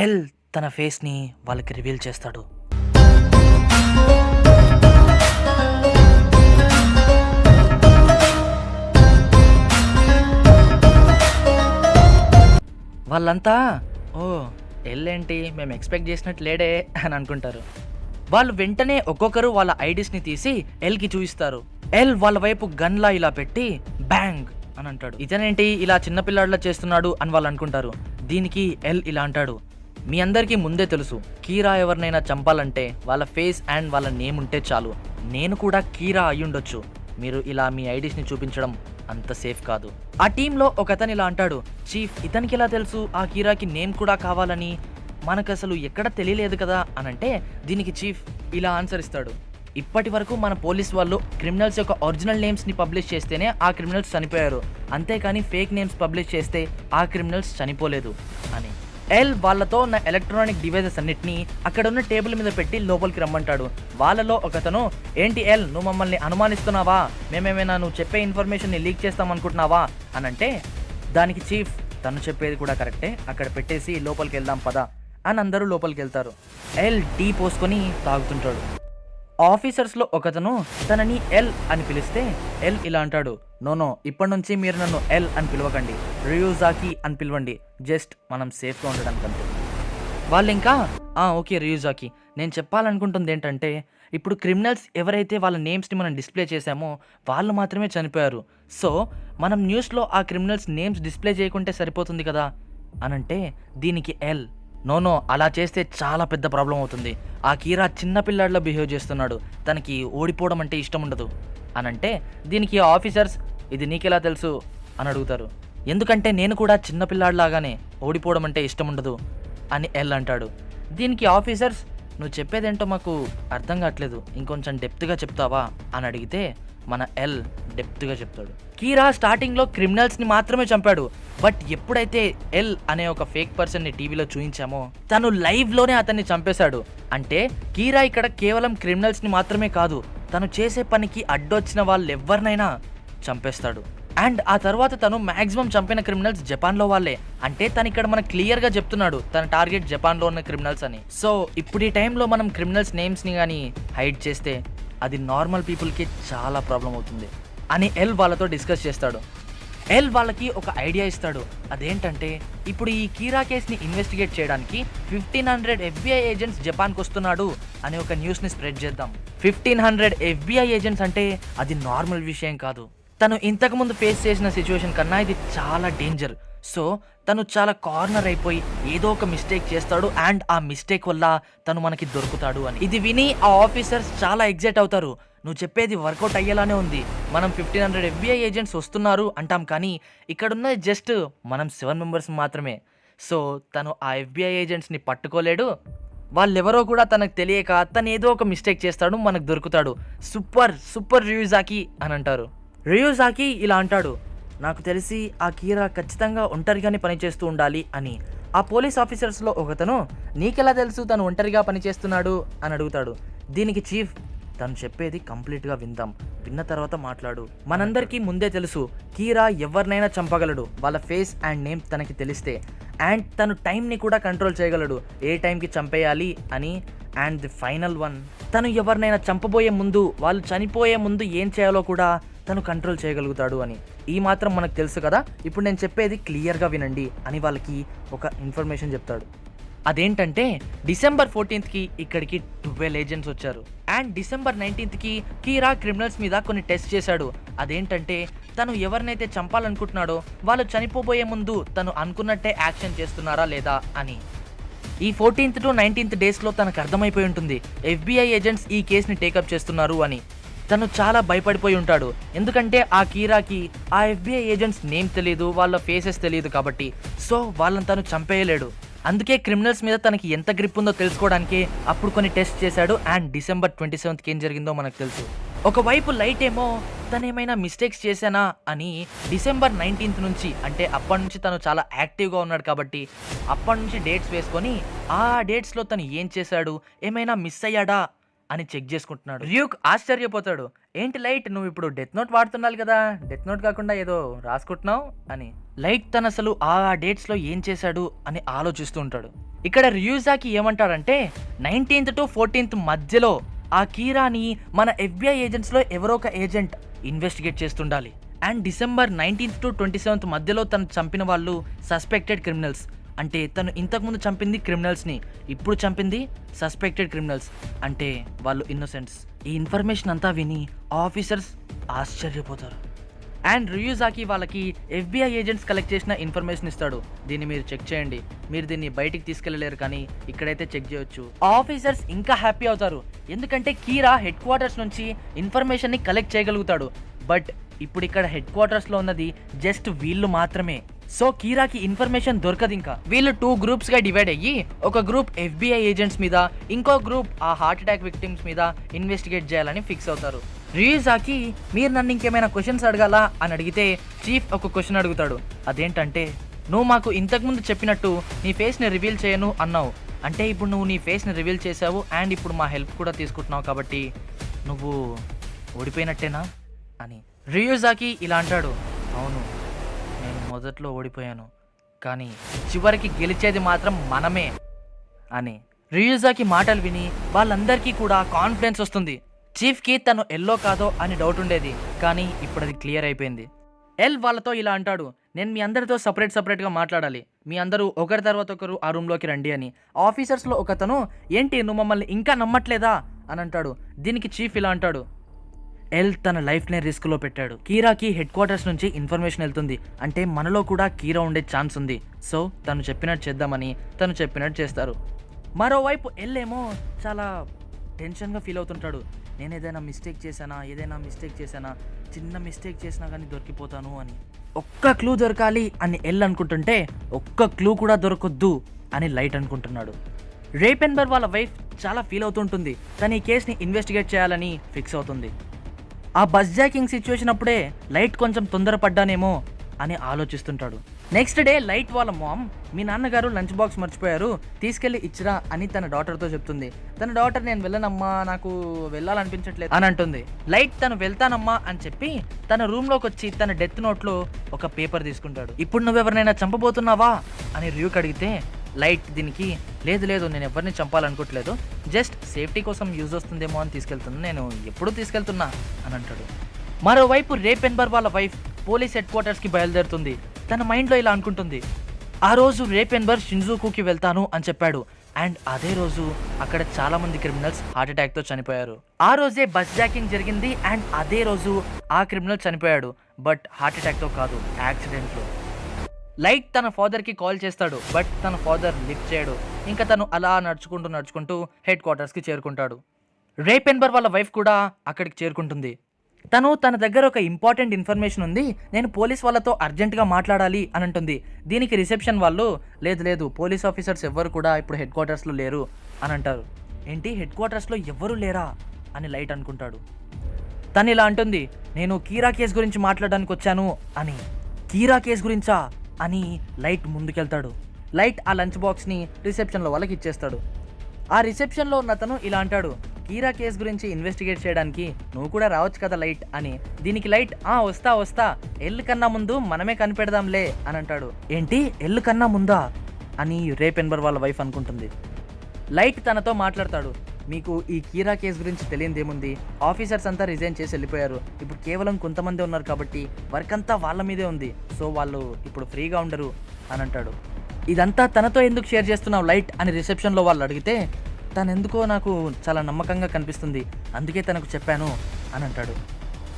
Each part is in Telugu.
ఎల్ తన ఫేస్ని వాళ్ళకి రివీల్ చేస్తాడు. వాళ్ళంతా ఓ ఎల్ ఏంటి మేము ఎక్స్పెక్ట్ చేసినట్టు లేడే అని అనుకుంటారు. వాళ్ళు వెంటనే ఒక్కొక్కరు వాళ్ళ ఐడీస్ని తీసి ఎల్కి చూపిస్తారు. ఎల్ వాళ్ళ వైపు గన్లా ఇలా పెట్టి బ్యాంగ్ అని అంటాడు. ఇతనేంటి ఇలా చిన్నపిల్లాడిలా చేస్తున్నాడు అని వాళ్ళు అనుకుంటారు. దీనికి ఎల్ ఇలా అంటాడు, మీ అందరికీ ముందే తెలుసు కీరా ఎవరినైనా చంపాలంటే వాళ్ళ ఫేస్ అండ్ వాళ్ళ నేమ్ ఉంటే చాలు. నేను కూడా కీరా అయ్యుండొచ్చు. మీరు ఇలా మీ ఐడీస్ని చూపించడం అంత సేఫ్ కాదు. ఆ టీంలో ఒకతను ఇలా అంటాడు, చీఫ్ ఇతనికి ఎలా తెలుసు ఆ కీరాకి నేమ్ కూడా కావాలని? మనకు అసలు ఎక్కడ తెలియలేదు కదా అని అంటే దీనికి చీఫ్ ఇలా ఆన్సర్ ఇస్తాడు, ఇప్పటి వరకు మన పోలీస్ వాళ్ళు క్రిమినల్స్ యొక్క ఒరిజినల్ నేమ్స్ని పబ్లిష్ చేస్తేనే ఆ క్రిమినల్స్ చనిపోయారు, అంతేకాని ఫేక్ నేమ్స్ పబ్లిష్ చేస్తే ఆ క్రిమినల్స్ చనిపోలేదు అని. ఎల్ వాళ్ళతో ఉన్న ఎలక్ట్రానిక్ డివైజెస్ అన్నిటినీ అక్కడ ఉన్న టేబుల్ మీద పెట్టి లోపలికి రమ్మంటాడు. వాళ్ళలో ఒకతను, ఏంటి ఎల్ నువ్వు మమ్మల్ని అనుమానిస్తున్నావా? మేమేమైనా నువ్వు చెప్పే ఇన్ఫర్మేషన్ని లీక్ చేస్తామనుకుంటున్నావా అని అంటే దానికి చీఫ్ తను చెప్పేది కూడా కరెక్టే, అక్కడ పెట్టేసి లోపలికి వెళ్దాం పదా అని అందరూ లోపలికి వెళ్తారు. ఎల్ టీ పోసుకొని తాగుతుంటాడు. ఆఫీసర్స్లో ఒకతను తనని ఎల్ అని పిలిస్తే ఎల్ ఇలా అంటాడు, నో ఇప్పటి నుంచి మీరు నన్ను ఎల్ అని పిలవకండి, రియూజాకి అని పిలవండి, జస్ట్ మనం సేఫ్గా ఉండడానికి అంతే. వాళ్ళు ఇంకా ఓకే రియూజాకి, నేను చెప్పాలనుకుంటుంది ఏంటంటే ఇప్పుడు క్రిమినల్స్ ఎవరైతే వాళ్ళ నేమ్స్ని మనం డిస్ప్లే చేసామో వాళ్ళు మాత్రమే చనిపోయారు. సో మనం న్యూస్లో ఆ క్రిమినల్స్ నేమ్స్ డిస్ప్లే చేయకుంటే సరిపోతుంది కదా అనంటే దీనికి ఎల్ నో అలా చేస్తే చాలా పెద్ద ప్రాబ్లం అవుతుంది. ఆ కీరా చిన్నపిల్లాడిలో బిహేవ్ చేస్తున్నాడు, తనకి ఓడిపోవడం అంటే ఇష్టం ఉండదు అనంటే దీనికి ఆఫీసర్స్ ఇది నీకెలా తెలుసు అని అడుగుతారు. ఎందుకంటే నేను కూడా చిన్నపిల్లాడిలాగానే ఓడిపోవడం అంటే ఇష్టం ఉండదు అని ఎల్ అంటాడు. దీనికి ఆఫీసర్స్ నువ్వు చెప్పేదేంటో మాకు అర్థం కావట్లేదు, ఇంకొంచెం డెప్త్గా చెప్తావా అని అడిగితే మన ఎల్ డెప్త్గా చెప్తాడు. కీరా స్టార్టింగ్లో క్రిమినల్స్ని మాత్రమే చంపాడు, బట్ ఎప్పుడైతే ఎల్ అనే ఒక ఫేక్ పర్సన్ని టీవీలో చూయించామో తను లైవ్లోనే అతన్ని చంపేశాడు. అంటే కీరా ఇక్కడ కేవలం క్రిమినల్స్ని మాత్రమే కాదు, తను చేసే పనికి అడ్డొచ్చిన వాళ్ళు ఎవరినైనా చంపేస్తాడు. అండ్ ఆ తర్వాత తను మ్యాక్సిమం చంపిన క్రిమినల్స్ జపాన్లో వాళ్ళే. అంటే తను ఇక్కడ మనకు క్లియర్గా చెప్తున్నాడు తన టార్గెట్ జపాన్లో ఉన్న క్రిమినల్స్ అని. సో ఇప్పుడు ఈ టైంలో మనం క్రిమినల్స్ నేమ్స్ని కానీ హైడ్ చేస్తే అది నార్మల్ పీపుల్కి చాలా ప్రాబ్లం అవుతుంది అని ఎల్ వాళ్ళతో డిస్కస్ చేస్తాడు. ఎల్ వాళ్ళకి ఒక ఐడియా ఇస్తాడు. అదేంటంటే ఇప్పుడు ఈ కీరా కేస్ని ఇన్వెస్టిగేట్ చేయడానికి 1500 FBI ఏజెంట్స్ జపాన్కి వస్తున్నాడు అనే ఒక న్యూస్ని స్ప్రెడ్ చేద్దాం. 1500 FBI ఏజెంట్స్ అంటే అది నార్మల్ విషయం కాదు. తను ఇంతకుముందు ఫేస్ చేసిన సిచ్యువేషన్ కన్నా ఇది చాలా డేంజర్. సో తను చాలా కార్నర్ అయిపోయి ఏదో ఒక మిస్టేక్ చేస్తాడు అండ్ ఆ మిస్టేక్ వల్ల తను మనకి దొరుకుతాడు అని. ఇది విని ఆ ఆఫీసర్స్ చాలా ఎగ్జైట్ అవుతారు. నువ్వు చెప్పేది వర్కౌట్ అయ్యేలానే ఉంది. మనం 1500 FBI ఏజెంట్స్ వస్తున్నారు అంటాం, కానీ ఇక్కడున్న జస్ట్ మనం 7 మెంబర్స్ మాత్రమే. సో తను ఆ FBI ఏజెంట్స్ని పట్టుకోలేడు, వాళ్ళెవరో కూడా తనకు తెలియక తను ఏదో ఒక మిస్టేక్ చేస్తాడు, మనకు దొరుకుతాడు. సూపర్ రియూజాకి అని అంటారు. రియూజాకి ఇలా అంటాడు, నాకు తెలిసి ఆ కీరా ఖచ్చితంగా ఒంటరిగానే పనిచేస్తూ ఉండాలి అని. ఆ పోలీస్ ఆఫీసర్స్లో ఒకతను నీకెలా తెలుసు తను ఒంటరిగా పనిచేస్తున్నాడు అని అడుగుతాడు. దీనికి చీఫ్ తను చెప్పేది కంప్లీట్గా విందాం, విన్న తర్వాత మాట్లాడు. మనందరికీ ముందే తెలుసు కీరా ఎవరినైనా చంపగలడు వాళ్ళ ఫేస్ అండ్ నేమ్ తనకి తెలిస్తే. అండ్ తను టైంని కూడా కంట్రోల్ చేయగలడు, ఏ టైంకి చంపేయాలి అని. అండ్ ది ఫైనల్ వన్, తను ఎవరినైనా చంపబోయే ముందు వాళ్ళు చనిపోయే ముందు ఏం చేయాలో కూడా తను కంట్రోల్ చేయగలుగుతాడు అని. ఈ మాత్రం మనకు తెలుసు కదా, ఇప్పుడు నేను చెప్పేది క్లియర్గా వినండి అని వాళ్ళకి ఒక ఇన్ఫర్మేషన్ చెప్తాడు. అదేంటంటే డిసెంబర్ 14th ఇక్కడికి 12 ఏజెంట్స్ వచ్చారు. అండ్ డిసెంబర్ 19th కీరా క్రిమినల్స్ మీద కొన్ని టెస్ట్ చేశాడు. అదేంటంటే తను ఎవరినైతే చంపాలనుకుంటున్నాడో వాళ్ళు చనిపోబోయే ముందు తను అనుకున్నట్టే యాక్షన్ చేస్తున్నారా లేదా అని. ఈ 14th to 19th డేస్లో తనకు అర్థమైపోయి ఉంటుంది FBI ఏజెంట్స్ ఈ కేసుని టేకప్ చేస్తున్నారు అని. తను చాలా భయపడిపోయి ఉంటాడు, ఎందుకంటే ఆ కీరాకి ఆ FBI ఏజెంట్స్ నేమ్ తెలియదు, వాళ్ళ ఫేసెస్ తెలియదు కాబట్టి. సో వాళ్ళని తను చంపేయలేడు. అందుకే క్రిమినల్స్ మీద తనకి ఎంత గ్రిప్ ఉందో తెలుసుకోవడానికి అప్పుడు కొన్ని టెస్ట్ చేశాడు. అండ్ డిసెంబర్ 27th ఏం జరిగిందో మనకు తెలుసు. ఒకవైపు లైట్ ఏమో తనేమైనా మిస్టేక్స్ చేశానా అని డిసెంబర్ 19th నుంచి, అంటే అప్పటి నుంచి తను చాలా యాక్టివ్గా ఉన్నాడు కాబట్టి అప్పటి నుంచి డేట్స్ వేసుకొని ఆ డేట్స్లో తను ఏం చేశాడు, ఏమైనా మిస్ అయ్యాడా అని చెక్ చేసుకుంటున్నాడు. ర్యూక్ ఆశ్చర్యపోతాడు, ఏంటి లైట్ నువ్వు ఇప్పుడు డెత్ నోట్ వాడుతున్నావు కదా, డెత్ నోట్ కాకుండా ఏదో రాసుకుంటున్నావు అని. లైట్ తను అసలు ఆ డేట్స్లో ఏం చేశాడు అని ఆలోచిస్తూ ఉంటాడు. ఇక్కడ రియూజాకి ఏమంటాడంటే 19th to 14th మధ్యలో ఆ కీరాని మన FBI ఏజెంట్స్లో ఎవరో ఒక ఏజెంట్ ఇన్వెస్టిగేట్ చేస్తుండాలి. And December 19th to 27th మధ్యలో తను చంపిన వాళ్ళు సస్పెక్టెడ్ క్రిమినల్స్. అంటే తను ఇంతకుముందు చంపింది క్రిమినల్స్ని, ఇప్పుడు చంపింది సస్పెక్టెడ్ క్రిమినల్స్, అంటే వాళ్ళు ఇన్నోసెంట్స్. ఈ ఇన్ఫర్మేషన్ అంతా విని ఆఫీసర్స్ ఆశ్చర్యపోతారు. అండ్ రియూజాకి వాళ్ళకి FBI ఏజెంట్స్ కలెక్ట్ చేసిన ఇన్ఫర్మేషన్ ఇస్తాడు. దీన్ని మీరు చెక్ చేయండి, మీరు దీన్ని బయటికి తీసుకెళ్ళలేరు కానీ ఇక్కడైతే చెక్ చేయొచ్చు. ఆఫీసర్స్ ఇంకా హ్యాపీ అవుతారు, ఎందుకంటే కీరా హెడ్ క్వార్టర్స్ నుంచి ఇన్ఫర్మేషన్ని కలెక్ట్ చేయగలుగుతాడు. బట్ ఇప్పుడు ఇక్కడ హెడ్ క్వార్టర్స్లో ఉన్నది జస్ట్ వీళ్ళు మాత్రమే. సో కీరాకి ఇన్ఫర్మేషన్ దొరకదు. ఇంకా వీళ్ళు 2 గ్రూప్స్గా డివైడ్ అయ్యి ఒక గ్రూప్ FBI ఏజెంట్స్ మీద, ఇంకో గ్రూప్ ఆ హార్ట్ అటాక్ విక్టిమ్స్ మీద ఇన్వెస్టిగేట్ చేయాలని ఫిక్స్ అవుతారు. రియూజాకి మీరు నన్ను ఇంకేమైనా క్వశ్చన్స్ అడగాలా అని అడిగితే చీఫ్ ఒక క్వశ్చన్ అడుగుతాడు. అదేంటంటే, నువ్వు మాకు ఇంతకుముందు చెప్పినట్టు నీ ఫేస్ని రివీల్ చేయను అన్నావు, అంటే ఇప్పుడు నువ్వు నీ ఫేస్ని రివీల్ చేసావు అండ్ ఇప్పుడు మా హెల్ప్ కూడా తీసుకుంటున్నావు, కాబట్టి నువ్వు ఓడిపోయినట్టేనా అని. రియూజాకి ఇలా అంటాడు, అవును నేను మొదట్లో ఓడిపోయాను కానీ చివరికి గెలిచేది మాత్రం మనమే అని. రియూజాకి మాటలు విని వాళ్ళందరికీ కూడా కాన్ఫిడెన్స్ వస్తుంది. చీఫ్కి తను ఎల్లో కాదో అని డౌట్ ఉండేది, కానీ ఇప్పుడు అది క్లియర్ అయిపోయింది. ఎల్ వాళ్ళతో ఇలా అంటాడు, నేను మీ అందరితో సపరేట్గా మాట్లాడాలి, మీ అందరూ ఒకరి తర్వాత ఒకరు ఆ రూమ్లోకి రండి అని. ఆఫీసర్స్లో ఒకతను, ఏంటి నువ్వు మమ్మల్ని ఇంకా నమ్మట్లేదా అని అంటాడు. దీనికి చీఫ్ ఇలా అంటాడు, ఎల్ తన లైఫ్నే రిస్క్లో పెట్టాడు. కీరాకి హెడ్ క్వార్టర్స్ నుంచి ఇన్ఫర్మేషన్ వెళ్తుంది, అంటే మనలో కూడా కీరా ఉండే ఛాన్స్ ఉంది. సో తను చెప్పినట్టు చేద్దామని తను చెప్పినట్టు చేస్తారు. మరోవైపు ఎల్ ఏమో చాలా టెన్షన్గా ఫీల్ అవుతుంటాడు. నేను ఏదైనా మిస్టేక్ చేశానా, చిన్న మిస్టేక్ చేసినా కానీ దొరికిపోతాను అని. ఒక్క క్లూ దొరకాలి అని ఎల్ అనుకుంటుంటే ఒక్క క్లూ కూడా దొరకొద్దు అని లైట్ అనుకుంటున్నాడు. రేపెన్బర్ వాళ్ళ వైఫ్ చాలా ఫీల్ అవుతుంటుంది, తను ఈ కేసుని ఇన్వెస్టిగేట్ చేయాలని ఫిక్స్ అవుతుంది. ఆ బస్ జాకింగ్ సిచ్యువేషన్ అప్పుడే లైట్ కొంచెం తొందరపడ్డానేమో అని ఆలోచిస్తుంటాడు. నెక్స్ట్ డే లైట్ వాళ్ళ మామ్, మీ నాన్నగారు లంచ్ బాక్స్ మర్చిపోయారు, తీసుకెళ్ళి ఇచ్చిరా అని తన డాటర్తో చెప్తుంది. తన డాటర్, నేను వెళ్ళనమ్మా, నాకు వెళ్ళాలనిపించట్లేదు అని అంటుంది. లైట్ తను వెళ్తానమ్మా అని చెప్పి తన రూమ్లోకి వచ్చి తన డెత్ నోట్లో ఒక పేపర్ తీసుకుంటాడు. ఇప్పుడు నువ్వెవరినైనా చంపబోతున్నావా అని ర్యూక్ అడిగితే లైట్ దీనికి, లేదు నేను ఎవరిని చంపాలనుకోవట్లేదు, జస్ట్ సేఫ్టీ కోసం యూజ్ వస్తుందేమో అని తీసుకెళ్తున్నాను, నేను ఎప్పుడూ తీసుకెళ్తున్నా అని అంటాడు. మరోవైపు రేపెన్బర్ వాళ్ళ వైఫ్ పోలీస్ హెడ్ క్వార్టర్స్కి బయలుదేరుతుంది. తన మైండ్లో ఇలా అనుకుంటుంది, ఆ రోజు రేపెన్బర్ షింజుకుకి వెళ్తాను అని చెప్పాడు, అండ్ అదే రోజు అక్కడ చాలా మంది క్రిమినల్స్ హార్ట్ అటాక్తో చనిపోయారు. ఆ రోజే బస్ జాకింగ్ జరిగింది అండ్ అదే రోజు ఆ క్రిమినల్ చనిపోయాడు, బట్ హార్ట్ అటాక్తో కాదు, యాక్సిడెంట్లో. లైట్ తన ఫాదర్కి కాల్ చేస్తాడు, బట్ తన ఫాదర్ లిఫ్ట్ చేయడు. ఇంకా తను అలా నడుచుకుంటూ హెడ్ క్వార్టర్స్కి చేరుకుంటాడు. రేపెన్బర్ వాళ్ళ వైఫ్ కూడా అక్కడికి చేరుకుంటుంది. తన దగ్గర ఒక ఇంపార్టెంట్ ఇన్ఫర్మేషన్ ఉంది, నేను పోలీస్ వాళ్ళతో అర్జెంటుగా మాట్లాడాలి అని అంటుంది. దీనికి రిసెప్షన్ వాళ్ళు, లేదు పోలీస్ ఆఫీసర్స్ ఎవ్వరు కూడా ఇప్పుడు హెడ్ క్వార్టర్స్లో లేరు అని అంటారు. ఏంటి హెడ్ క్వార్టర్స్లో ఎవ్వరూ లేరా అని లైట్ అనుకుంటాడు. తను ఇలా అంటుంది, నేను కీరా కేసు గురించి మాట్లాడడానికి వచ్చాను అని. కీరా కేసు గురించా అని లైట్ ముందుకెళ్తాడు. లైట్ ఆ లంచ్ బాక్స్ని రిసెప్షన్లో వాళ్ళకి ఇచ్చేస్తాడు. ఆ రిసెప్షన్లో ఉన్న అతను ఇలా అంటాడు, కీరా కేసు గురించి ఇన్వెస్టిగేట్ చేయడానికి నువ్వు కూడా రావచ్చు కదా లైట్ అని. దీనికి లైట్, వస్తా, ఎల్లు కన్నా ముందు మనమే కనిపెడదాంలే అని అంటాడు. ఏంటి ఎల్లు కన్నా ముందా అని రేపెన్బర్ వాళ్ళ వైఫ్ అనుకుంటుంది. లైట్ తనతో మాట్లాడతాడు, మీకు ఈ కీరా కేసు గురించి తెలియదేముంది, ఆఫీసర్స్ అంతా రిజైన్ చేసి వెళ్ళిపోయారు, ఇప్పుడు కేవలం కొంతమంది ఉన్నారు కాబట్టి వర్క్ అంతా వాళ్ళ మీదే ఉంది, సో వాళ్ళు ఇప్పుడు ఫ్రీగా ఉండరు అని అంటాడు. ఇదంతా తనతో ఎందుకు షేర్ చేస్తున్నావు లైట్ అని రిసెప్షన్లో వాళ్ళు అడిగితే, తను ఎందుకో నాకు చాలా నమ్మకంగా కనిపిస్తుంది, అందుకే తనకు చెప్పాను అని అంటాడు.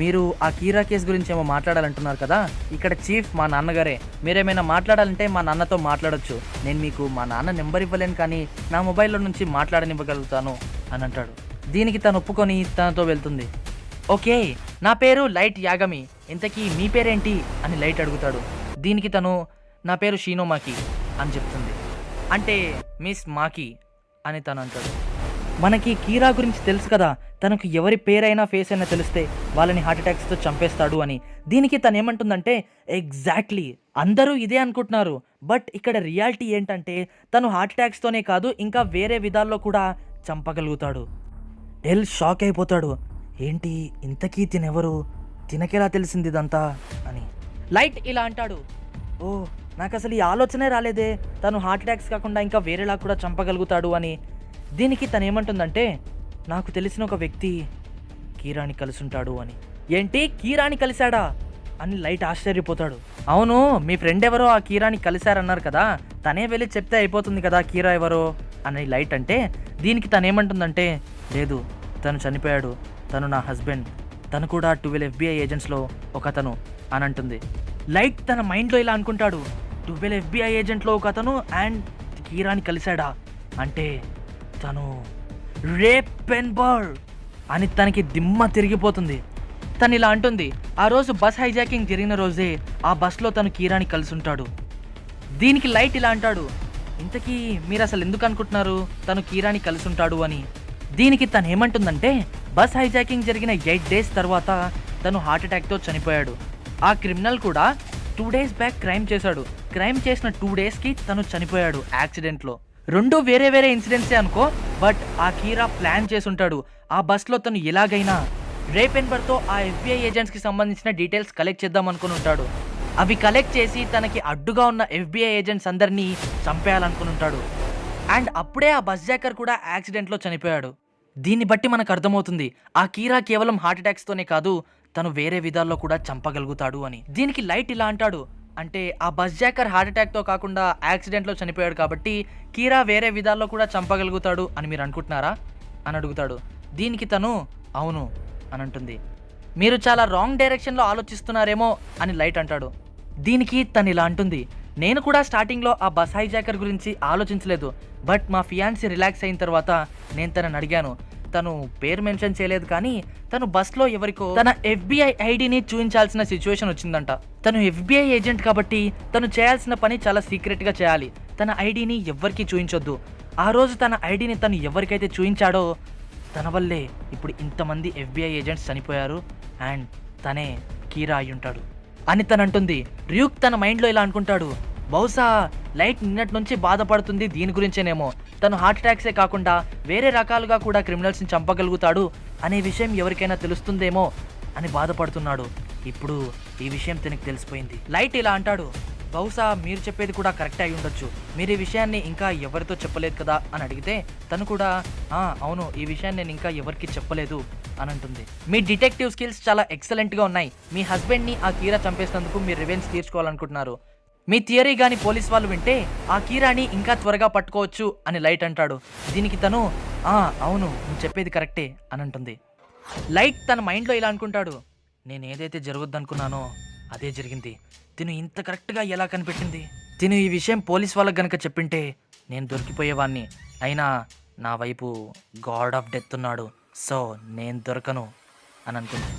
మీరు ఆ కీరా కేసు గురించి ఏమో మాట్లాడాలంటున్నారు కదా, ఇక్కడ చీఫ్ మా నాన్నగారే, మీరేమైనా మాట్లాడాలంటే మా నాన్నతో మాట్లాడొచ్చు, నేను మీకు మా నాన్న నెంబర్ ఇవ్వలేను కానీ నా మొబైల్లో నుంచి మాట్లాడనివ్వగలుగుతాను అని అంటాడు. దీనికి తను ఒప్పుకొని తనతో వెళ్తుంది. ఓకే, నా పేరు లైట్ యాగమి, ఇంతకీ మీ పేరేంటి అని లైట్ అడుగుతాడు. దీనికి తను, నా పేరు షీనోమాకి అని చెప్తుంది. అంటే మిస్ మాకి అని తను అంటాడు. మనకి కీరా గురించి తెలుసు కదా, తనకు ఎవరి పేరైనా ఫేస్ అయినా తెలిస్తే వాళ్ళని హార్ట్ అటాక్స్తో చంపేస్తాడు అని. దీనికి తను ఏమంటుందంటే, ఎగ్జాక్ట్లీ అందరూ ఇదే అనుకుంటున్నారు, బట్ ఇక్కడ రియాలిటీ ఏంటంటే తను హార్ట్ అటాక్స్తోనే కాదు ఇంకా వేరే విధాల్లో కూడా చంపగలుగుతాడు. ఎల్ షాక్ అయిపోతాడు, ఏంటి ఇంతకీ తినెవరు, తినకెలా తెలిసింది ఇదంతా అని. లైట్ ఇలా అంటాడు, ఓ నాకు అసలు ఈ ఆలోచనే రాలేదే, తను హార్ట్ అటాక్స్ కాకుండా ఇంకా వేరేలా కూడా చంపగలుగుతాడు అని. దీనికి తను ఏమంటుందంటే, నాకు తెలిసిన ఒక వ్యక్తి కీరాని కలుసుంటాడు అని. ఏంటి, కీరాని కలిశాడా అని లైట్ ఆశ్చర్యపోతాడు. అవును, మీ ఫ్రెండ్ ఎవరో ఆ కీరాని కలిశారన్నారు కదా, తనే వెళ్ళి చెప్తే అయిపోతుంది కదా కీరా ఎవరో అని లైట్ అంటే, దీనికి తను ఏమంటుందంటే, లేదు తను చనిపోయాడు, తను నా హస్బెండ్, తను కూడా 12 FBI ఏజెంట్స్లో ఒక అతను అని అంటుంది. లైట్ తన మైండ్లో ఇలా అనుకుంటాడు, 12 FBI ఏజెంట్లో ఒక అతను అండ్ కీరాని కలిశాడా అంటే తను రేప్ పెన్బర్ అని తనకి దిమ్మ తిరిగిపోతుంది. తను ఇలా అంటుంది, ఆ రోజు బస్ హైజాకింగ్ జరిగిన రోజే ఆ బస్లో తను కీరాని కలిసి ఉంటాడు. దీనికి లైట్ ఇలా అంటాడు, ఇంతకీ మీరు అసలు ఎందుకు అనుకుంటున్నారు తను కీరాని కలిసి ఉంటాడు అని. దీనికి తను ఏమంటుందంటే, బస్ హైజాకింగ్ జరిగిన 8 days తర్వాత తను హార్ట్ అటాక్తో చనిపోయాడు. ఆ క్రిమినల్ కూడా 2 days బ్యాక్ క్రైమ్ చేశాడు. క్రైమ్ చేసిన 2 daysకి తను చనిపోయాడు యాక్సిడెంట్లో. రెండు వేరే వేరే ఇన్సిడెంట్సే అనుకో, బట్ ఆ కీరా ప్లాన్ చేసి ఉంటాడు. ఆ బస్లో తను ఎలాగైనా రేప్ ఎన్బర్తో ఆ FBI ఏజెంట్స్కి సంబంధించిన డీటెయిల్స్ కలెక్ట్ చేద్దాం అనుకుని ఉంటాడు. అవి కలెక్ట్ చేసి తనకి అడ్డుగా ఉన్న FBI ఏజెంట్స్ అందరినీ చంపేయాలనుకుని ఉంటాడు. అండ్ అప్పుడే ఆ బస్ జాకర్ కూడా యాక్సిడెంట్లో చనిపోయాడు. దీన్ని బట్టి మనకు అర్థమవుతుంది, ఆ కీరా కేవలం హార్ట్ అటాక్స్తోనే కాదు, తను వేరే విధాల్లో కూడా చంపగలుగుతాడు అని. దీనికి లైట్ ఇలా అంటాడు, అంటే ఆ బస్ జాకర్ హార్ట్ అటాక్తో కాకుండా యాక్సిడెంట్లో చనిపోయాడు కాబట్టి కీరా వేరే విధాల్లో కూడా చంపగలుగుతాడు అని మీరు అనుకుంటున్నారా అని అడుగుతాడు. దీనికి తను అవును అని అంటుంది. మీరు చాలా రాంగ్ డైరెక్షన్లో ఆలోచిస్తున్నారేమో అని లైట్ అంటాడు. దీనికి తను ఇలా అంటుంది, నేను కూడా స్టార్టింగ్లో ఆ బస్ హైజాకర్ గురించి ఆలోచించలేదు, బట్ మా ఫియాన్సీ రిలాక్స్ అయిన తర్వాత నేను తనని అడిగాను. తను పేరు మెన్షన్ చేయలేదు, కానీ తను బస్లో ఎవరికో తన FBI ఐడిని చూపించాల్సిన సిచ్యువేషన్ వచ్చిందంట. తను FBI ఏజెంట్ కాబట్టి తను చేయాల్సిన పని చాలా సీక్రెట్గా చేయాలి. తన ఐడిని ఎవ్వరికీ చూపించొద్దు. ఆ రోజు తన ఐడిని తను ఎవరికైతే చూపించాడో తన వల్లే ఇప్పుడు ఇంతమంది FBI ఏజెంట్స్ చనిపోయారు అండ్ తనే కీరా అయి ఉంటాడు అని తను అంటుంది. ర్యూక్ తన మైండ్లో ఇలా అనుకుంటాడు, బహుశా లైట్ నిన్నటి నుంచి బాధపడుతుంది దీని గురించేనేమో. తను హార్ట్ అటాక్సే కాకుండా వేరే రకాలుగా కూడా క్రిమినల్స్ని చంపగలుగుతాడు అనే విషయం ఎవరికైనా తెలుస్తుందేమో అని బాధపడుతున్నాడు. ఇప్పుడు ఈ విషయం తనకి తెలిసిపోయింది. లైట్ ఇలా అంటాడు, బహుశా మీరు చెప్పేది కూడా కరెక్ట్ అయి ఉండొచ్చు, మీరు ఈ విషయాన్ని ఇంకా ఎవరితో చెప్పలేదు కదా అని అడిగితే తను కూడా అవును, ఈ విషయాన్ని నేను ఇంకా ఎవరికి చెప్పలేదు అని అంటుంది. మీ డిటెక్టివ్ స్కిల్స్ చాలా ఎక్సలెంట్గా ఉన్నాయి. మీ హస్బెండ్ని ఆ కీరా చంపేసినందుకు మీరు రివెంజ్ తీర్చుకోవాలనుకుంటున్నారు. మీ థియరీ కానీ పోలీస్ వాళ్ళు వింటే ఆ కీరాని ఇంకా త్వరగా పట్టుకోవచ్చు అని లైట్ అంటాడు. దీనికి తను అవును, నువ్వు చెప్పేది కరెక్టే అని అంటుంది. లైట్ తన మైండ్లో ఇలా అనుకుంటాడు, నేను ఏదైతే జరగొద్దనుకున్నానో అదే జరిగింది. తిను ఇంత కరెక్ట్గా ఎలా కనిపెట్టింది? తిను ఈ విషయం పోలీస్ వాళ్ళకి గనక చెప్పింటే నేను దొరికిపోయేవాడిని. అయినా నా వైపు గాడ్ ఆఫ్ డెత్ ఉన్నాడు, సో నేను దొరకను అని అనుకుంది.